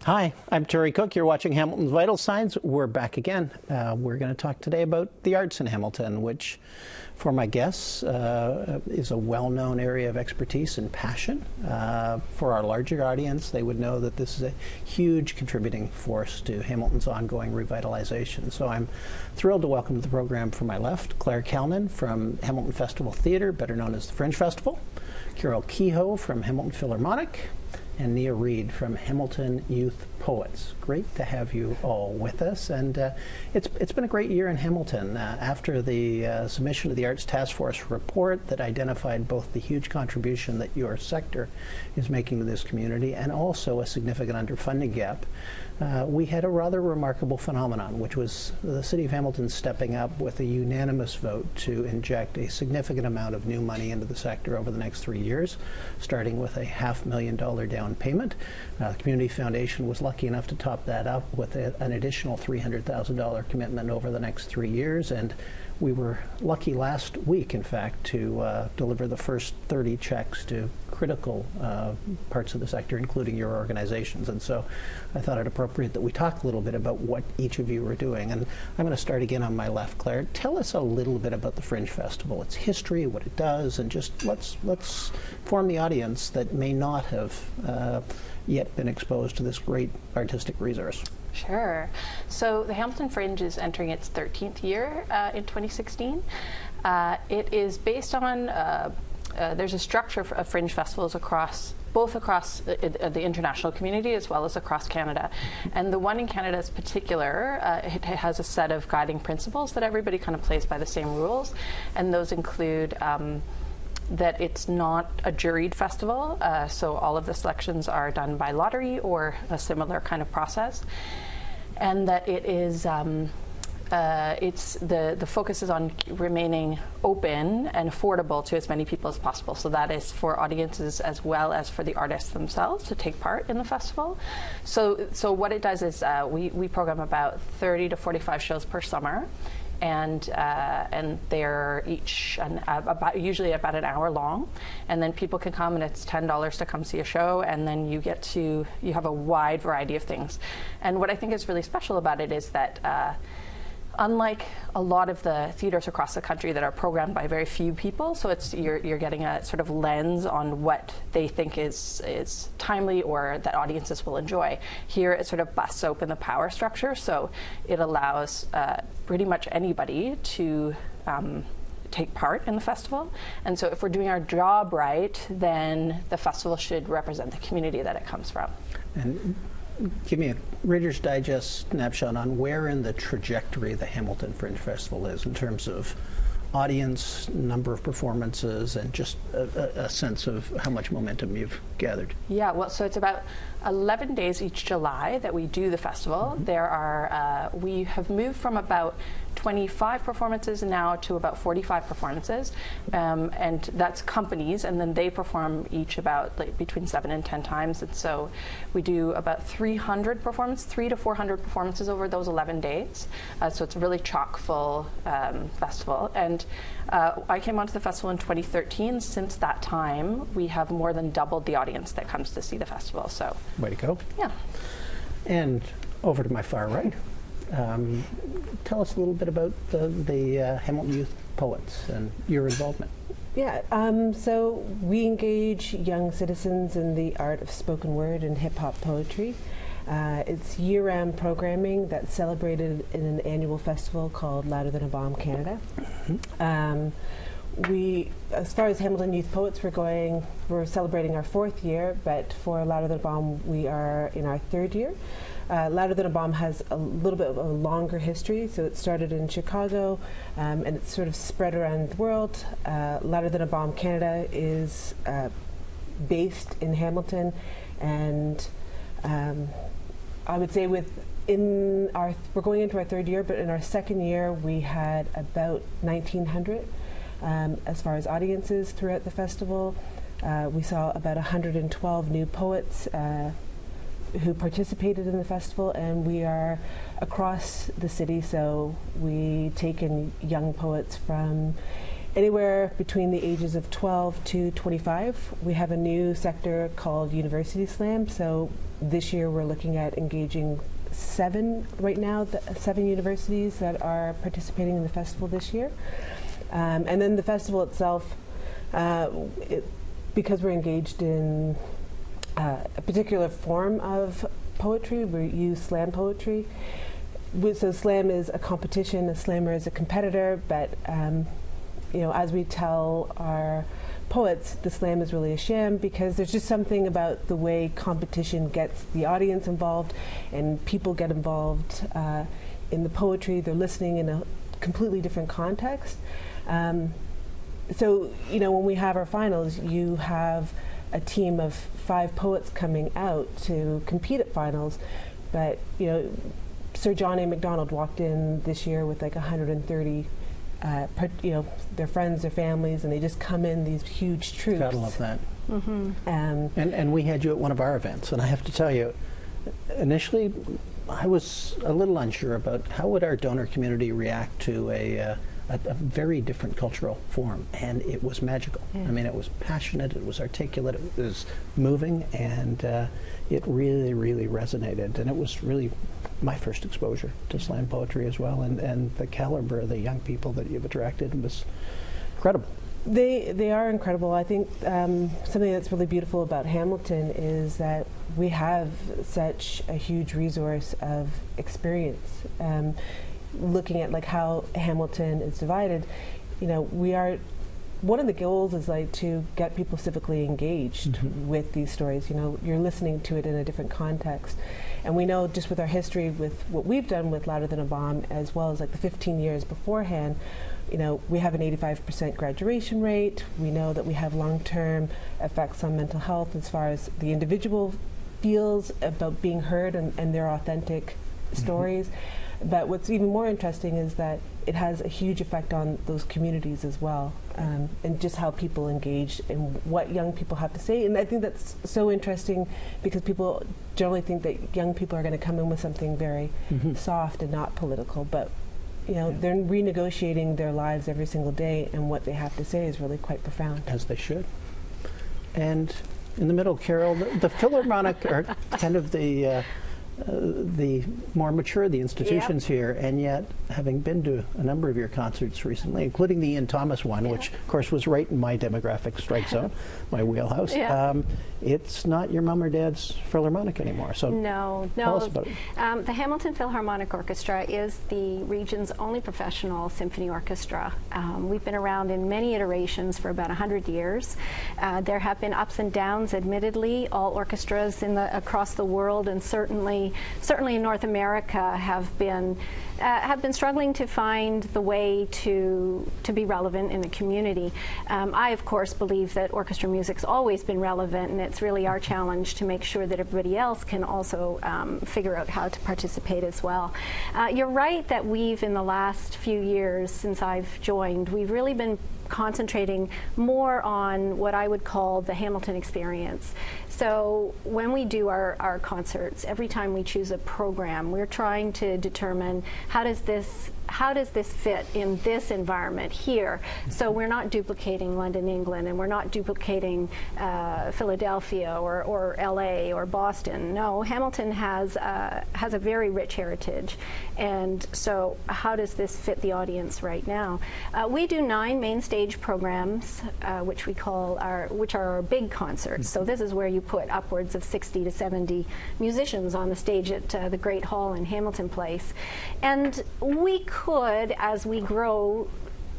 Hi, I'm Terry Cook. You're watching Hamilton's Vital Signs. We're back again. We're going to talk today about the arts in Hamilton, which, for my guests, is a well-known area of expertise and passion. For our larger audience, they would know that this is a huge contributing force to Hamilton's ongoing revitalization. So I'm thrilled to welcome to the program from my left, Claire Kalman from Hamilton Festival Theatre, better known as the Fringe Festival, Carol Kehoe from Hamilton Philharmonic, and Nia Reid from Hamilton Youth Poets. Great to have you all with us, and it's been a great year in Hamilton. After the submission of the Arts Task Force report that identified both the huge contribution that your sector is making to this community and also a significant underfunding gap, we had a rather remarkable phenomenon, which was the City of Hamilton stepping up with a unanimous vote to inject a significant amount of new money into the sector over the next 3 years, starting with a $500,000 down payment. The Community Foundation was lucky enough to top that up with an additional $300,000 commitment over the next 3 years, and we were lucky last week, in fact, to deliver the first 30 checks to critical parts of the sector, including your organizations. And so I thought it appropriate that we talk a little bit about what each of you are doing. And I'm going to start again on my left. Claire, tell us a little bit about the Fringe Festival, its history, what it does, and just let's inform the audience that may not have yet been exposed to this great artistic resource. Sure. So the Hamilton Fringe is entering its 13th year in 2016. It is based on, there's a structure of Fringe festivals both across the international community as well as across Canada. And the one in Canada is particular, it has a set of guiding principles that everybody kind of plays by the same rules. And those include that it's not a juried festival, so all of the selections are done by lottery or a similar kind of process, and that it is the focus is on remaining open and affordable to as many people as possible. So that is for audiences as well as for the artists themselves to take part in the festival. So what it does is we program about 30 to 45 shows per summer. And they're each usually about an hour long, and then people can come, and it's $10 to come see a show, and then you have a wide variety of things. And what I think is really special about it is that unlike a lot of the theaters across the country that are programmed by very few people, so you're getting a sort of lens on what they think is timely or that audiences will enjoy. Here it sort of busts open the power structure, so it allows pretty much anybody to take part in the festival. And so if we're doing our job right, then the festival should represent the community that it comes from. And give me a Reader's Digest snapshot on where in the trajectory the Hamilton Fringe Festival is in terms of audience, number of performances, and just a sense of how much momentum you've gathered. Yeah, well, so it's about 11 days each July that we do the festival. Mm-hmm. We have moved from about 25 performances now to about 45 performances, and that's companies, and then they perform each about between 7 and 10 times, and so we do about 300 to 400 performances over those 11 days, so it's a really chock full festival. And I came onto the festival in 2013. Since that time, we have more than doubled the audience that comes to see the festival. So, way to go. Yeah. And over to my far right. Tell us a little bit about the Hamilton Youth Poets and your involvement. Yeah, so we engage young citizens in the art of spoken word and hip-hop poetry. It's year-round programming that's celebrated in an annual festival called Louder Than a Bomb Canada. Mm-hmm. As far as Hamilton Youth Poets, we're celebrating our 4th year, but for Louder Than a Bomb, we are in our 3rd year. Louder Than a Bomb has a little bit of a longer history, so it started in Chicago, and it's sort of spread around the world. Louder Than a Bomb Canada is based in Hamilton, and I would say we're going into our 3rd year, but in our 2nd year we had about 1,900 as far as audiences throughout the festival. We saw about 112 new poets who participated in the festival, and we are across the city, so we take in young poets from anywhere between the ages of 12 to 25. We have a new sector called University Slam. So this year we're looking at engaging 7 universities that are participating in the festival this year. And then the festival itself, because we're engaged in a particular form of poetry, we use slam poetry. So slam is a competition, a slammer is a competitor, but as we tell our poets, the slam is really a sham, because there's just something about the way competition gets the audience involved and people get involved in the poetry. They're listening in a completely different context. So when we have our finals, you have a team of 5 poets coming out to compete at finals, but Sir John A. Macdonald walked in this year with like 130 their friends, their families, and they just come in these huge troops. Gotta love that. And we had you at one of our events, and I have to tell you, initially I was a little unsure about how would our donor community react to a very different cultural form, and it was magical. I mean, it was passionate, it was articulate, it was moving, and it really, really resonated. And it was really my first exposure to slam poetry as well, and the caliber of the young people that you've attracted was incredible. They are incredible. I think something that's really beautiful about Hamilton is that we have such a huge resource of experience. Looking at like how Hamilton is divided, one of the goals is like to get people civically engaged with these stories. You're listening to it in a different context. And we know just with our history, with what we've done with Louder Than a Bomb, as well as like the 15 years beforehand, we have an 85% graduation rate. We know that we have long-term effects on mental health as far as the individual feels about being heard and their authentic stories. But what's even more interesting is that it has a huge effect on those communities as well, and just how people engage and what young people have to say. And I think that's so interesting, because people generally think that young people are going to come in with something very soft and not political. But they're renegotiating their lives every single day, and what they have to say is really quite profound. As they should. And in the middle, Carol, the Philharmonic are kind of the more mature of the institutions here, and yet, having been to a number of your concerts recently, including the Ian Thomas one, which of course was right in my demographic strike zone, my wheelhouse, it's not your mom or dad's Philharmonic anymore. So tell us about it. The Hamilton Philharmonic Orchestra is the region's only professional symphony orchestra. We've been around in many iterations for about 100 years. There have been ups and downs, admittedly. All orchestras across the world, and certainly in North America, have been struggling to find the way to be relevant in the community. I, of course, believe that orchestra music's always been relevant, and it's really our challenge to make sure that everybody else can also figure out how to participate as well. You're right that we've, in the last few years since I've joined, we've really been concentrating more on what I would call the Hamilton experience. So when we do our concerts, every time we choose a program, we're trying to determine how does this fit in this environment here? So we're not duplicating London, England, and we're not duplicating Philadelphia or LA or Boston. No, Hamilton has a very rich heritage. And so how does this fit the audience right now? We do 9 main stage programs, which are our big concerts. So this is where you put upwards of 60 to 70 musicians on the stage at the Great Hall in Hamilton Place. And we could, as we grow,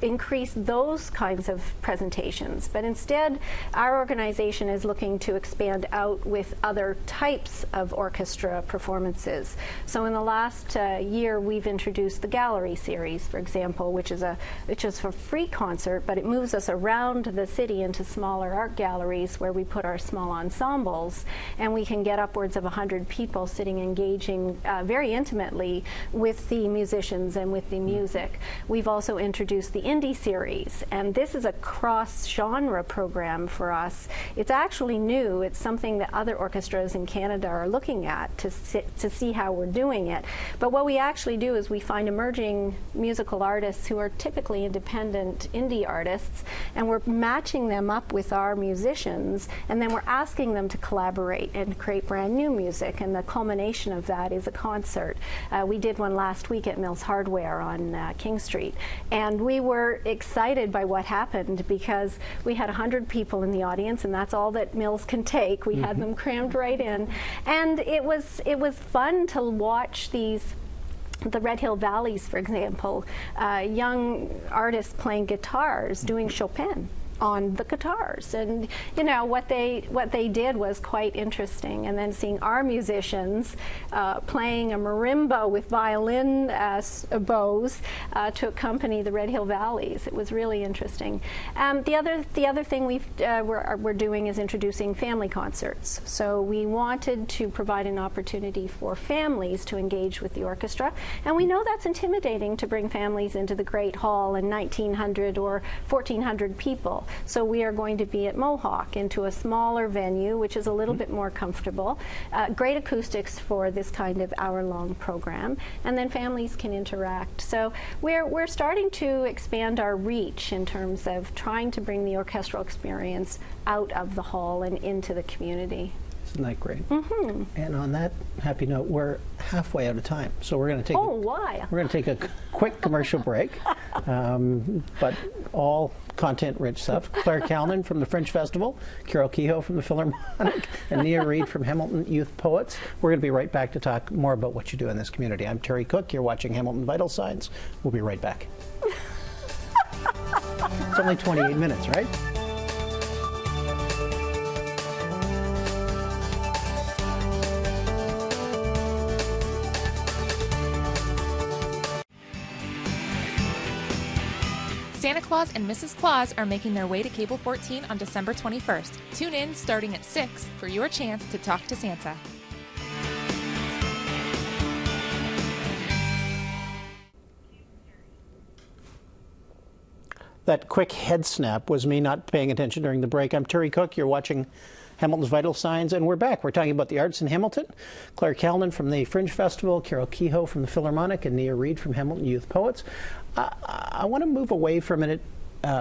increase those kinds of presentations, but instead our organization is looking to expand out with other types of orchestra performances. So in the last year, we've introduced the Gallery series, for example, which is a free concert, but it moves us around the city into smaller art galleries where we put our small ensembles, and we can get upwards of 100 people sitting engaging very intimately with the musicians and with the music. We've also introduced the Indie Series, and this is a cross-genre program for us. It's actually new. It's something that other orchestras in Canada are looking at to see how we're doing it. But what we actually do is we find emerging musical artists who are typically independent indie artists, and we're matching them up with our musicians, and then we're asking them to collaborate and create brand new music, and the culmination of that is a concert. We did one last week at Mills Hardware on King Street, and we were excited by what happened because we had 100 people in the audience, and that's all that Mills can take. We had them crammed right in, and it was fun to watch the Red Hill Valleys, for example, young artists playing guitars, doing Chopin on the guitars, and you know what they did was quite interesting. And then seeing our musicians playing a marimba with violin bows to accompany the Red Hill Valleys, it was really interesting. The other thing we're doing is introducing family concerts. So we wanted to provide an opportunity for families to engage with the orchestra, and we know that's intimidating to bring families into the Great Hall and 1,900 or 1,400 people. So we are going to be at Mohawk, into a smaller venue, which is a little bit more comfortable. Great acoustics for this kind of hour-long program, and then families can interact. So we're starting to expand our reach in terms of trying to bring the orchestral experience out of the hall and into the community. Isn't that great? And on that happy note, we're halfway out of time, so we're going to take. Oh, why? We're going to take a quick commercial break, but all content-rich stuff. Claire Kalman from the Fringe Festival, Carol Kehoe from the Philharmonic, and Nia Reid from Hamilton Youth Poets. We're going to be right back to talk more about what you do in this community. I'm Terry Cook. You're watching Hamilton Vital Signs. We'll be right back. It's only 28 minutes, right? Santa Claus and Mrs. Claus are making their way to Cable 14 on December 21st. Tune in starting at 6 for your chance to talk to Santa. That quick head snap was me not paying attention during the break. I'm Terry Cook. You're watching Hamilton's Vital Signs, and we're back. We're talking about the arts in Hamilton. Claire Kalman from the Fringe Festival, Carol Kehoe from the Philharmonic, and Nia Reid from Hamilton Youth Poets. I want to move away for a minute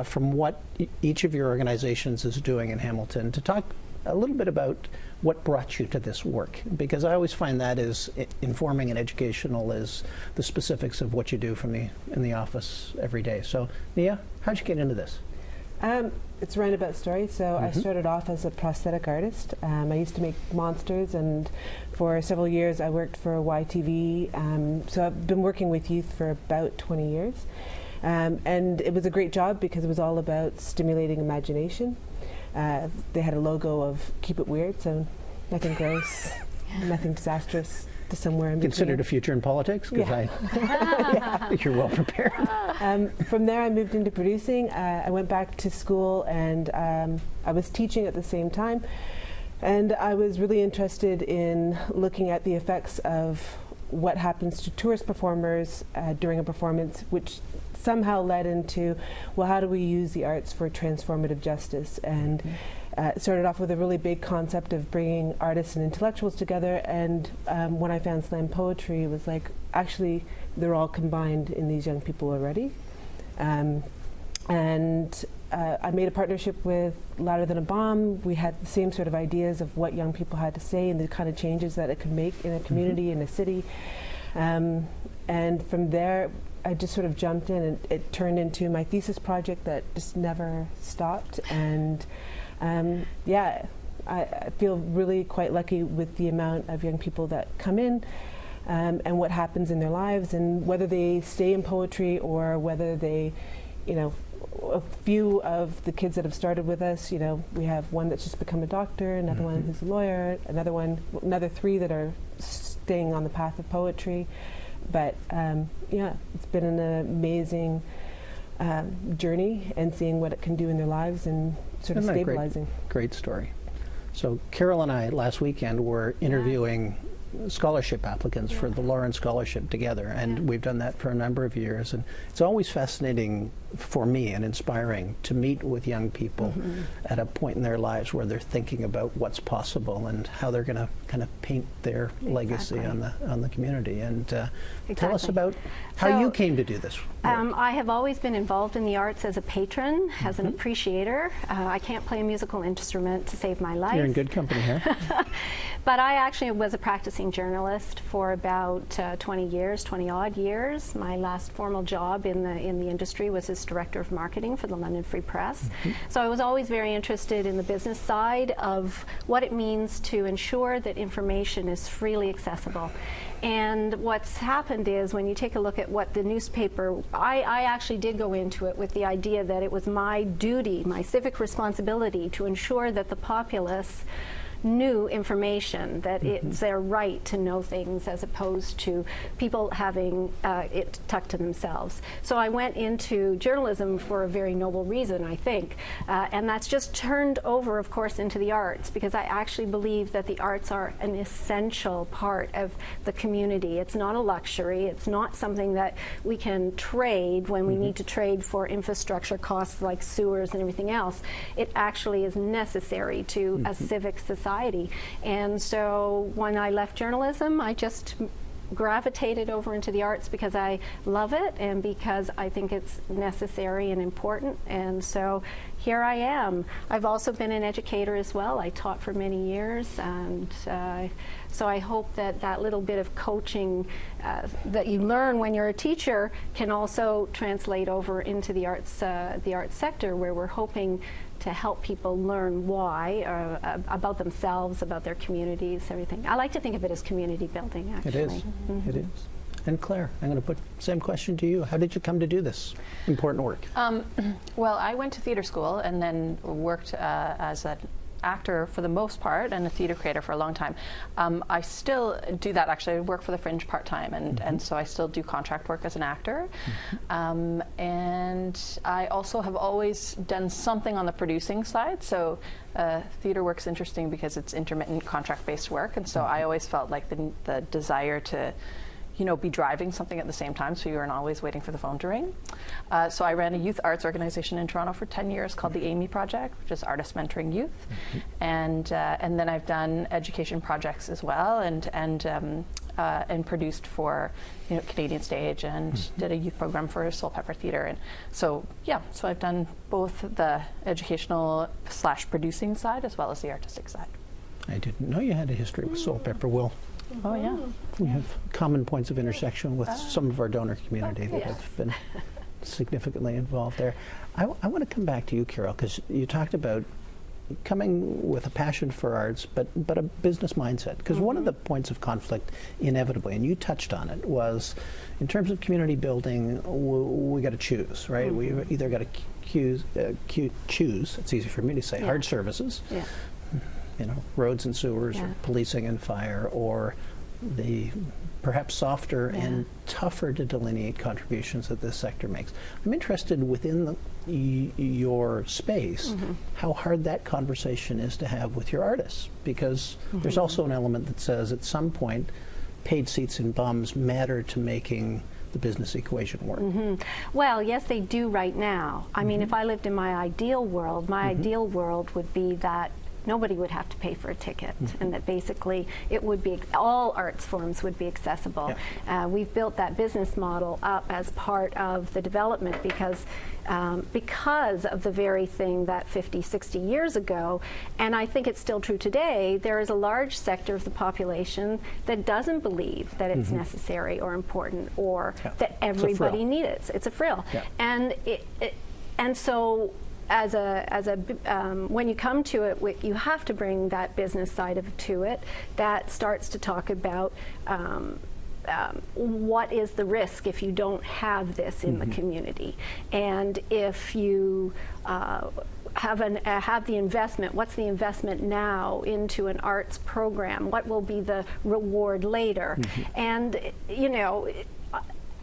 from what each of your organizations is doing in Hamilton to talk a little bit about what brought you to this work, because I always find that is informing and educational as the specifics of what you do in the office every day. So, Nia, how'd you get into this? It's a roundabout story. So I started off as a prosthetic artist. I used to make monsters, and for several years I worked for YTV. So I've been working with youth for about 20 years. And it was a great job because it was all about stimulating imagination. They had a logo of Keep It Weird, so nothing gross, nothing disastrous, to somewhere in between. Considered a future in politics? Because I think you're well prepared. From there I moved into producing. I went back to school, and I was teaching at the same time. And I was really interested in looking at the effects of what happens to tourist performers during a performance, which somehow led into, well, how do we use the arts for transformative justice? And it started off with a really big concept of bringing artists and intellectuals together, and when I found slam poetry, it was like, actually, they're all combined in these young people already. I made a partnership with Louder Than a Bomb. We had the same sort of ideas of what young people had to say and the kind of changes that it could make in a community, in a city. And from there, I just sort of jumped in, and it turned into my thesis project that just never stopped. And I feel really quite lucky with the amount of young people that come in and what happens in their lives, and whether they stay in poetry or whether they, a few of the kids that have started with us, we have one that's just become a doctor, another one who's a lawyer, another three that are staying on the path of poetry. But it's been an amazing journey, and seeing what it can do in their lives and sort of stabilizing. Great story. So Carol and I last weekend were interviewing scholarship applicants for the Lawrence Scholarship together, and we've done that for a number of years. And it's always fascinating for me and inspiring to meet with young people at a point in their lives where they're thinking about what's possible and how they're going to kind of paint their legacy on the community. And tell us about how you came to do this work. I have always been involved in the arts as a patron, as an appreciator. I can't play a musical instrument to save my life. You're in good company here. But I actually was a practicing journalist for about 20 odd years. My last formal job in the industry was as director of marketing for the London Free Press. So I was always very interested in the business side of what it means to ensure that information is freely accessible. And what's happened is when you take a look at what the newspaper, I actually did go into it with the idea that it was my duty, my civic responsibility to ensure that the populace knew information, that it's their right to know things as opposed to people having it tucked to themselves. So I went into journalism for a very noble reason, I think, and that's just turned over, of course, into the arts, because I actually believe that the arts are an essential part of the community. It's not a luxury. It's not something that we can trade when we need to trade for infrastructure costs like sewers and everything else. It actually is necessary to a civic society. And so when I left journalism, I just gravitated over into the arts because I love it and because I think it's necessary and important. And so here I am. I've also been an educator as well. I taught for many years, and so I hope that that little bit of coaching that you learn when you're a teacher can also translate over into the arts sector, where we're hoping to help people learn why, about themselves, about their communities, everything. I like to think of it as community building, actually. It is. It is. And Claire, I'm going to put the same question to you. How did you come to do this important work? Well, I went to theater school and then worked as an actor for the most part and a theater creator for a long time. I still do that, actually. I work for the Fringe part-time, and so I still do contract work as an actor. And I also have always done something on the producing side. So theater work's interesting because it's intermittent contract-based work, and so I always felt like the desire to be driving something at the same time, so you aren't always waiting for the phone to ring. So I ran a youth arts organization in Toronto for 10 years called the AMY Project, which is Artists Mentoring Youth. And then I've done education projects as well, and produced for Canadian Stage, and did a youth program for Soul Pepper Theatre. And so so I've done both the educational / producing side as well as the artistic side. I didn't know you had a history with Soul Pepper. Will. Oh yeah. We have common points of intersection with some of our donor community that have been significantly involved there. I want to come back to you, Carol, because you talked about coming with a passion for arts, but a business mindset. Because one of the points of conflict, inevitably, and you touched on it, was in terms of community building, we got to choose, right? We either got to choose. It's easy for me to say. Hard services. Roads and sewers, or policing and fire, or the perhaps softer and tougher to delineate contributions that this sector makes. I'm interested within your space how hard that conversation is to have with your artists, because there's also an element that says at some point paid seats and bums matter to making the business equation work. Well, yes, they do right now. I mean, if I lived in my ideal world, ideal world would be that nobody would have to pay for a ticket, and that basically it would be, all arts forms would be accessible. We've built that business model up as part of the development because of the very thing that 50, 60 years ago, and I think it's still true today, there is a large sector of the population that doesn't believe that it's necessary or important, or that everybody needs it. It's a frill. And and so when you come to it, you have to bring that business side to it that starts to talk about what is the risk if you don't have this in the community, and if you have the investment, what's the investment now into an arts program? What will be the reward later? And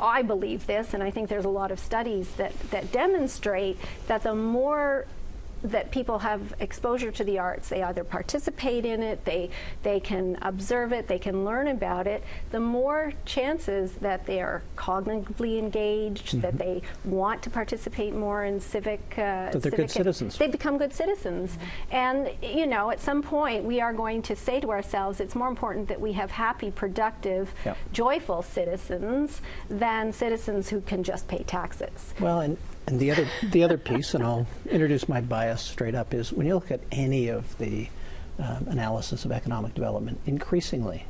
I believe this, and I think there's a lot of studies that demonstrate that the more that people have exposure to the arts, they either participate in it, they can observe it, they can learn about it, the more chances that they are cognitively engaged, that they want to participate more in civic. That they're good citizens. They become good citizens. And, you know, at some point we are going to say to ourselves, it's more important that we have happy, productive, joyful citizens than citizens who can just pay taxes. Well, and the other piece, and I'll introduce my bias straight up, is when you look at any of the analysis of economic development, increasingly,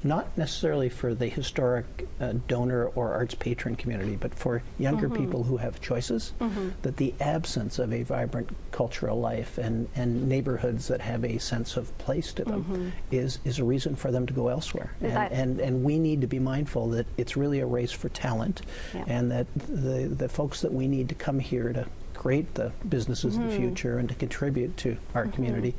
not necessarily for the historic donor or arts patron community, but for younger people who have choices, that the absence of a vibrant cultural life and neighborhoods that have a sense of place to them is a reason for them to go elsewhere. And we need to be mindful that it's really a race for talent, and that the folks that we need to come here to create the businesses of the future and to contribute to our community,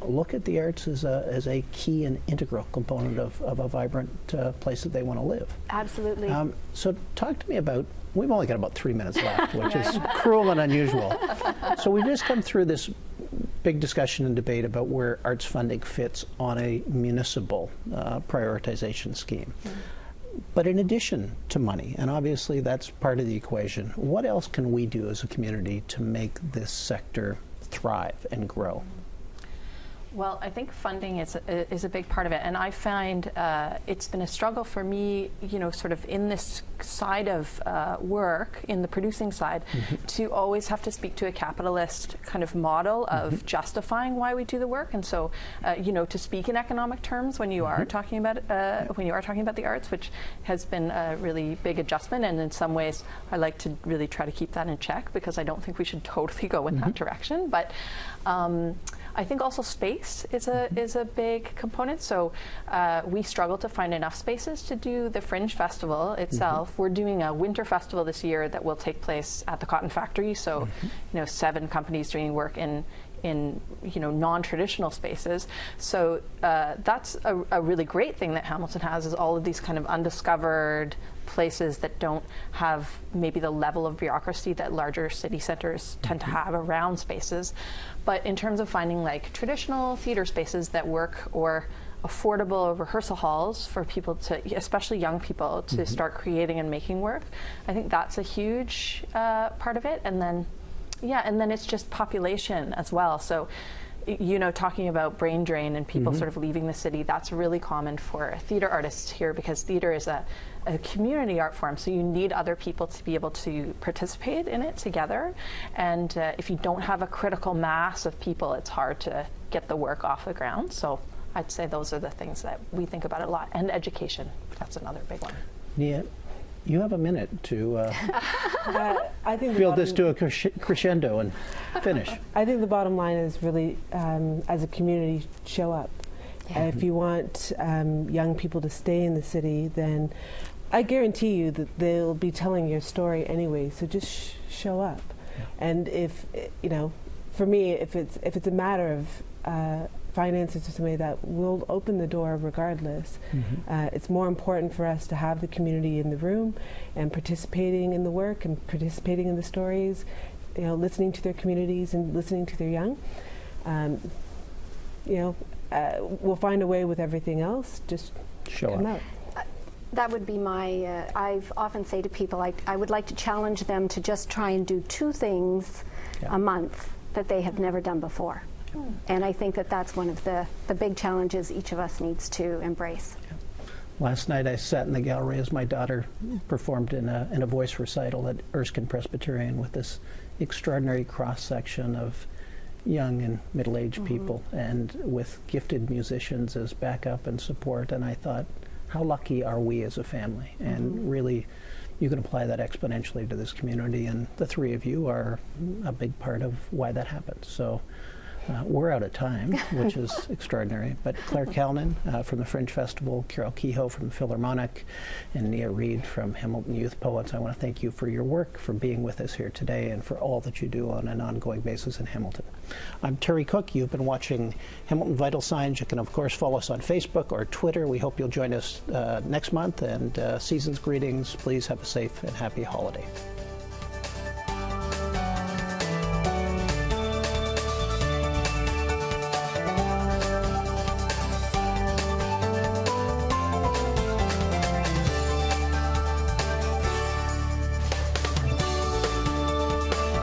look at the arts as a key and integral component of a vibrant place that they want to live. Absolutely. So talk to me about, we've only got about 3 minutes left, which is cruel and unusual. So we've just come through this big discussion and debate about where arts funding fits on a municipal prioritization scheme. But in addition to money, and obviously that's part of the equation, what else can we do as a community to make this sector thrive and grow? Well, I think funding is a big part of it, and I find it's been a struggle for me, you know, sort of in this side of work, in the producing side, to always have to speak to a capitalist kind of model of justifying why we do the work. And so, you know, to speak in economic terms when you are talking about the arts, which has been a really big adjustment, and in some ways, I like to really try to keep that in check because I don't think we should totally go in that direction, but. I think also space is a big component. So we struggle to find enough spaces to do the Fringe Festival itself. We're doing a winter festival this year that will take place at the Cotton Factory. So, you know, 7 companies doing work in you know, non-traditional spaces. So that's a really great thing that Hamilton has, is all of these kind of undiscovered places that don't have maybe the level of bureaucracy that larger city centers tend to have around spaces. But in terms of finding like traditional theater spaces that work, or affordable rehearsal halls for people to, especially young people, to start creating and making work, I think that's a huge part of it. And then and then it's just population as well. So, you know, talking about brain drain and people sort of leaving the city, that's really common for theater artists here, because theater is a community art form, so you need other people to be able to participate in it together. And if you don't have a critical mass of people, it's hard to get the work off the ground. So I'd say those are the things that we think about a lot. And education, that's another big one. Yeah. You have a minute to I think build this to a crescendo and finish. I think the bottom line is really, as a community, show up. If you want young people to stay in the city, then I guarantee you that they'll be telling your story anyway. So just show up. And if, you know, for me, if it's a matter of finances or something like that, will open the door regardless. It's more important for us to have the community in the room and participating in the work and participating in the stories, you know, listening to their communities and listening to their young. You know, we'll find a way with everything else. Just come out. That would be my, I've often say to people, I would like to challenge them to just try and do 2 things a month that they have never done before. And I think that that's one of the big challenges each of us needs to embrace. Last night I sat in the gallery as my daughter performed in a voice recital at Erskine Presbyterian with this extraordinary cross-section of young and middle-aged people, and with gifted musicians as backup and support. And I thought, how lucky are we as a family? And really, you can apply that exponentially to this community, and the 3 of you are a big part of why that happens. So we're out of time, which is extraordinary. But Claire Calnan from the Fringe Festival, Carol Kehoe from the Philharmonic, and Nia Reid from Hamilton Youth Poets, I want to thank you for your work, for being with us here today, and for all that you do on an ongoing basis in Hamilton. I'm Terry Cook. You've been watching Hamilton Vital Signs. You can, of course, follow us on Facebook or Twitter. We hope you'll join us next month. And season's greetings. Please have a safe and happy holiday.